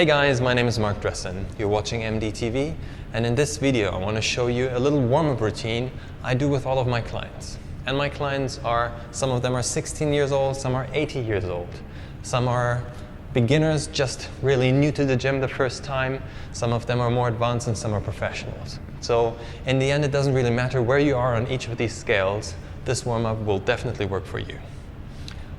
Hey guys, my name is Marc Dressen. You're watching MDTV, and in this video I want to show you a little warm-up routine I do with all of my clients. And my clients are, some of them are 16 years old, some are 80 years old. Some are beginners, just really new to the gym the first time. Some of them are more advanced and some are professionals. So in the end it doesn't really matter where you are on each of these scales, this warm-up will definitely work for you.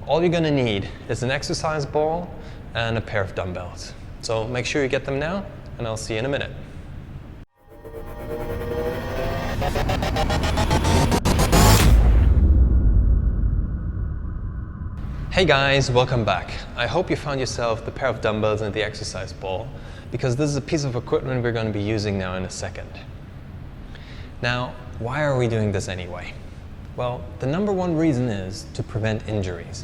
All you're going to need is an exercise ball and a pair of dumbbells. So make sure you get them now, and I'll see you in a minute. Hey guys, welcome back. I hope you found yourself the pair of dumbbells and the exercise ball, because this is a piece of equipment we're going to be using now in a second. Now, why are we doing this anyway? Well, the number one reason is to prevent injuries.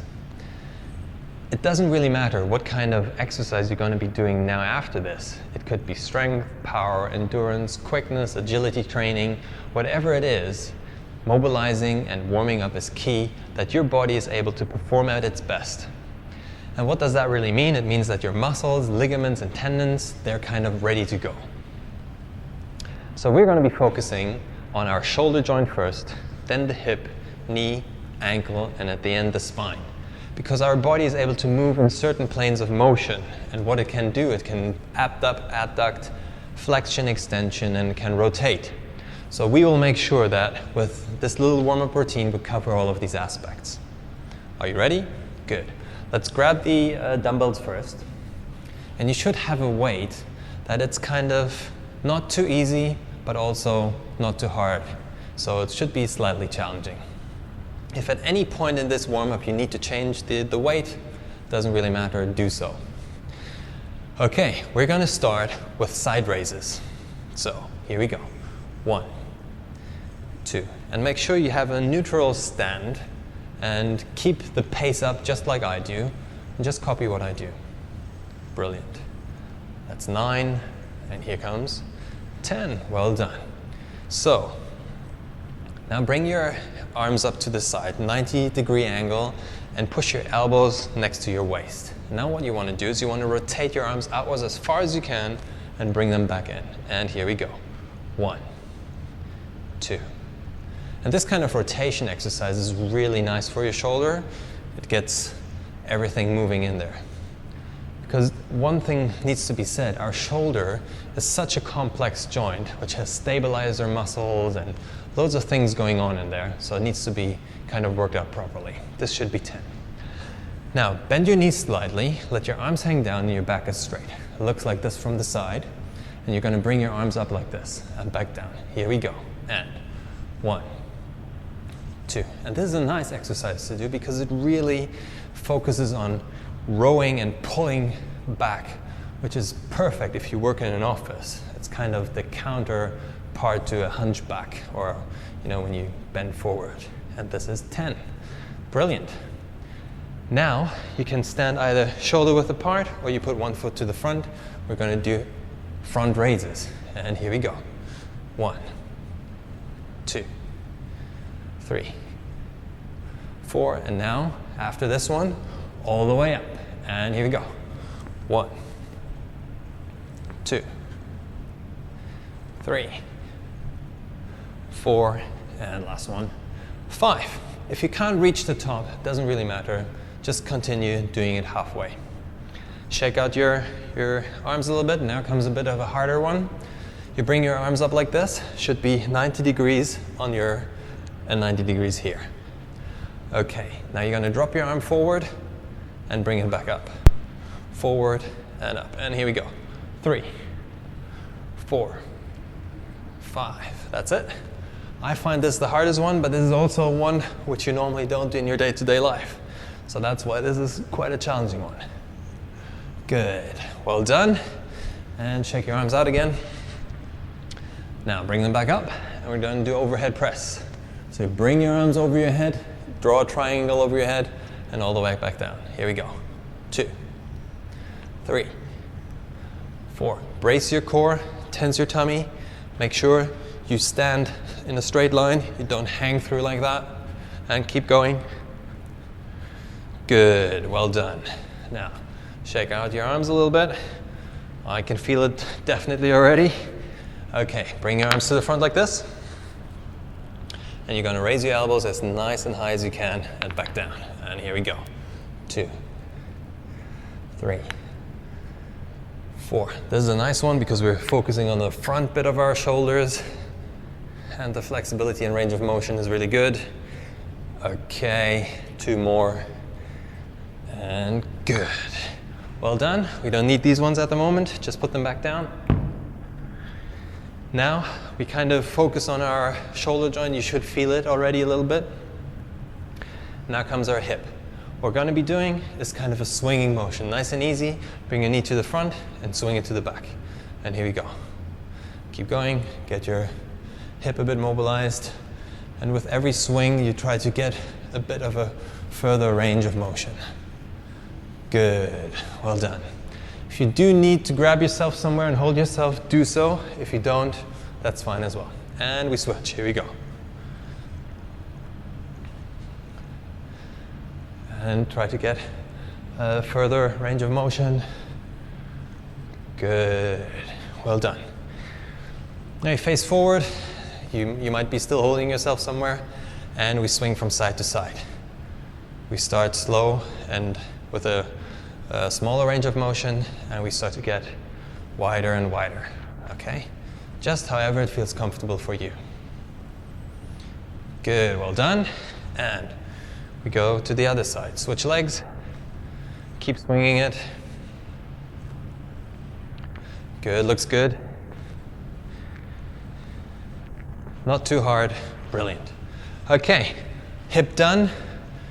It doesn't really matter what kind of exercise you're going to be doing now after this. It could be strength, power, endurance, quickness, agility training, whatever it is, mobilizing and warming up is key, that your body is able to perform at its best. And what does that really mean? It means that your muscles, ligaments, and tendons, they're kind of ready to go. So we're going to be focusing on our shoulder joint first, then the hip, knee, ankle, and at the end the spine. Because our body is able to move in certain planes of motion, and what it can do, it can abduct, adduct, flexion, extension, and it can rotate. So we will make sure that with this little warm-up routine we cover all of these aspects. Are you ready? Good. Let's grab the dumbbells first. And you should have a weight that it's kind of not too easy, but also not too hard. So it should be slightly challenging. If at any point in this warm-up you need to change the weight, doesn't really matter, do so. Okay, we're going to start with side raises. So here we go. 1, 2, and make sure you have a neutral stand and keep the pace up just like I do, and just copy what I do. Brilliant. That's 9, and here comes 10. Well done. So now bring your arms up to the side, 90-degree angle, and push your elbows next to your waist. Now what you want to do is you want to rotate your arms outwards as far as you can and bring them back in. And here we go. 1, 2. And this kind of rotation exercise is really nice for your shoulder. It gets everything moving in there. Because one thing needs to be said, our shoulder is such a complex joint which has stabilizer muscles and loads of things going on in there, so it needs to be kind of worked out properly. This should be 10. Now, bend your knees slightly, let your arms hang down and your back is straight. It looks like this from the side, and you're going to bring your arms up like this and back down. Here we go. And 1, 2. And this is a nice exercise to do because it really focuses on rowing and pulling back, which is perfect if you work in an office. It's kind of the counterpart to a hunchback, or when you bend forward. And this is 10. Brilliant. Now you can stand either shoulder width apart or you put one foot to the front. We're going to do front raises. And here we go. 1, 2, 3, 4, and now after this one, all the way up. And here we go. 1, 2, 3, 4, and last one, 5. If you can't reach the top, it doesn't really matter. Just continue doing it halfway. Shake out your arms a little bit. Now comes a bit of a harder one. You bring your arms up like this. Should be 90 degrees on your, and 90 degrees here. Okay, now you're going to drop your arm forward and bring it back up. Forward and up. And here we go. 3, 4, 5. That's it. I find this the hardest one, but this is also one which you normally don't do in your day-to-day life. So that's why this is quite a challenging one. Good. Well done. And shake your arms out again. Now bring them back up, and we're going to do overhead press. So bring your arms over your head, draw a triangle over your head, and all the way back down. Here we go. 2, 3, 4. Brace your core, tense your tummy. Make sure you stand in a straight line. You don't hang through like that. And keep going. Good, well done. Now, shake out your arms a little bit. I can feel it definitely already. Okay, bring your arms to the front like this. And you're gonna raise your elbows as nice and high as you can and back down. And here we go. 2, 3, 4. This is a nice one because we're focusing on the front bit of our shoulders and the flexibility and range of motion is really good. Okay, 2 more. And good. Well done. We don't need these ones at the moment. Just put them back down. Now we kind of focus on our shoulder joint. You should feel it already a little bit. Now comes our hip. What we're going to be doing is kind of a swinging motion. Nice and easy. Bring your knee to the front and swing it to the back. And here we go. Keep going. Get your hip a bit mobilized. And with every swing, you try to get a bit of a further range of motion. Good. Well done. If you do need to grab yourself somewhere and hold yourself, do so. If you don't, that's fine as well. And we switch. Here we go. And try to get a further range of motion. Good. Well done. Now you face forward. You might be still holding yourself somewhere. And we swing from side to side. We start slow and with a smaller range of motion, and we start to get wider and wider, okay? Just however it feels comfortable for you. Good, well done. And we go to the other side. Switch legs, keep swinging it. Good, looks good. Not too hard, brilliant. Okay, hip done.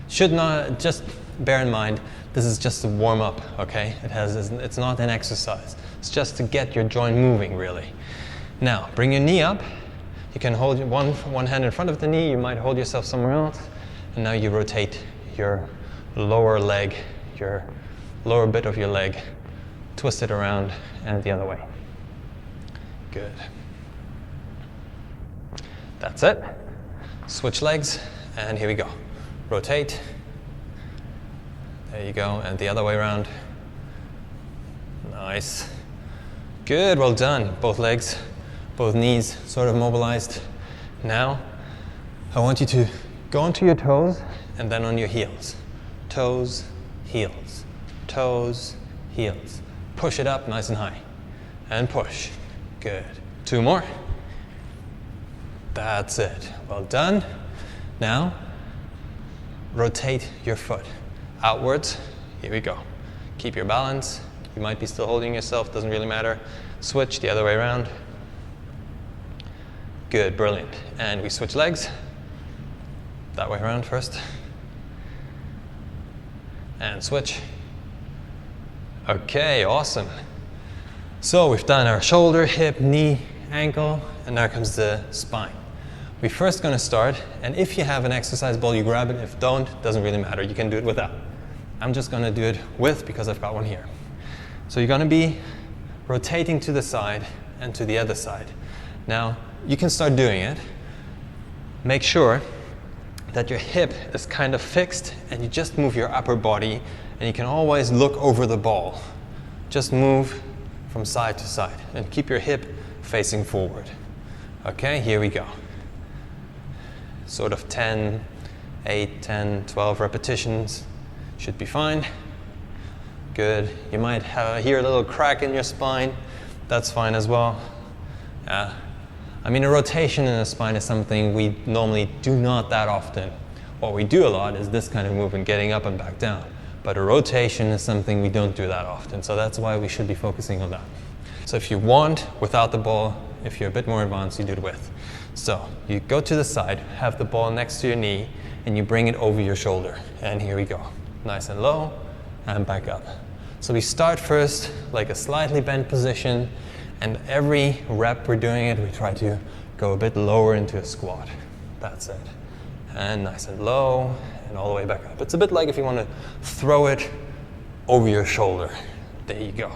Should not, just bear in mind, this is just a warm up, okay? It's not an exercise. It's just to get your joint moving, really. Now, bring your knee up. You can hold one hand in front of the knee. You might hold yourself somewhere else. And now you rotate your lower leg, your lower bit of your leg. Twist it around and the other way. Good. That's it. Switch legs, and here we go. Rotate. There you go, and the other way around. Nice. Good, well done. Both legs, both knees sort of mobilized. Now, I want you to go onto your toes and then on your heels. Toes, heels. Toes, heels. Push it up nice and high. And push. Good. 2 more. That's it. Well done. Now, rotate your foot outwards. Here we go. Keep your balance. You might be still holding yourself, doesn't really matter. Switch the other way around. Good, brilliant. And we switch legs. That way around first. And switch. Okay, awesome. So we've done our shoulder, hip, knee, ankle, and now comes the spine. We're first going to start, and if you have an exercise ball, you grab it. If don't, doesn't really matter. You can do it without. I'm just going to do it with because I've got one here. So you're going to be rotating to the side and to the other side. Now, you can start doing it. Make sure that your hip is kind of fixed and you just move your upper body, and you can always look over the ball. Just move from side to side and keep your hip facing forward. Okay, here we go. Sort of 8, 10, 12 repetitions. Should be fine. Good. You might hear a little crack in your spine. That's fine as well. I mean, a rotation in the spine is something we normally do not that often. What we do a lot is this kind of movement, getting up and back down. But a rotation is something we don't do that often. So that's why we should be focusing on that. So if you want, without the ball, if you're a bit more advanced, you do it with. So you go to the side, have the ball next to your knee, and you bring it over your shoulder. And here we go. Nice and low, and back up. So we start first like a slightly bent position, and every rep we're doing it, we try to go a bit lower into a squat. That's it. And nice and low, and all the way back up. It's a bit like if you want to throw it over your shoulder. There you go.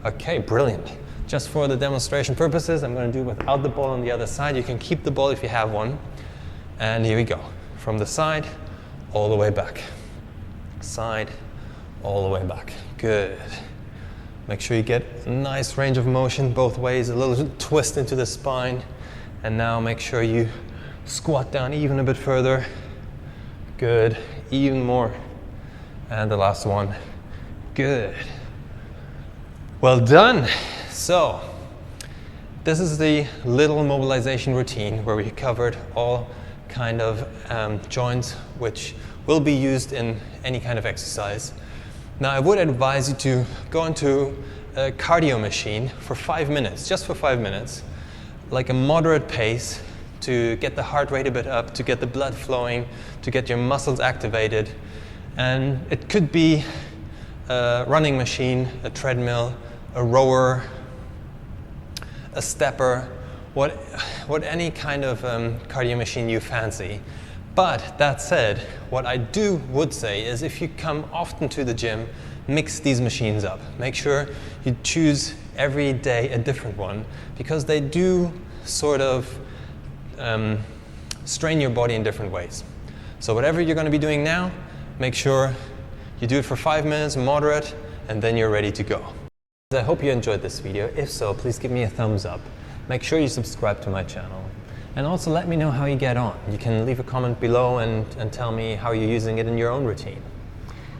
Okay, brilliant. Just for the demonstration purposes, I'm going to do it without the ball on the other side. You can keep the ball if you have one. And here we go. From the side, all the way back. Side, all the way back. Good. Make sure you get a nice range of motion both ways, a little twist into the spine. And now make sure you squat down even a bit further. Good, even more. And the last one. Good. Well done. So, this is the little mobilization routine where we covered all kind of joints which will be used in any kind of exercise. Now I would advise you to go into a cardio machine for 5 minutes, just for 5 minutes, like a moderate pace to get the heart rate a bit up, to get the blood flowing, to get your muscles activated. And it could be a running machine, a treadmill, a rower, a stepper, what any kind of cardio machine you fancy. But that said, what I would say is if you come often to the gym, mix these machines up. Make sure you choose every day a different one, because they do sort of strain your body in different ways. So whatever you're going to be doing now, make sure you do it for 5 minutes, moderate, and then you're ready to go. I hope you enjoyed this video. If so, please give me a thumbs up. Make sure you subscribe to my channel. And also let me know how you get on. You can leave a comment below and tell me how you're using it in your own routine.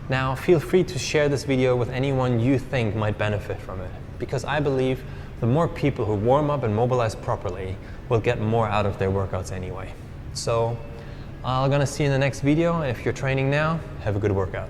Now feel free to share this video with anyone you think might benefit from it, because I believe the more people who warm up and mobilize properly will get more out of their workouts anyway. So I'm gonna see you in the next video, and if you're training now, have a good workout.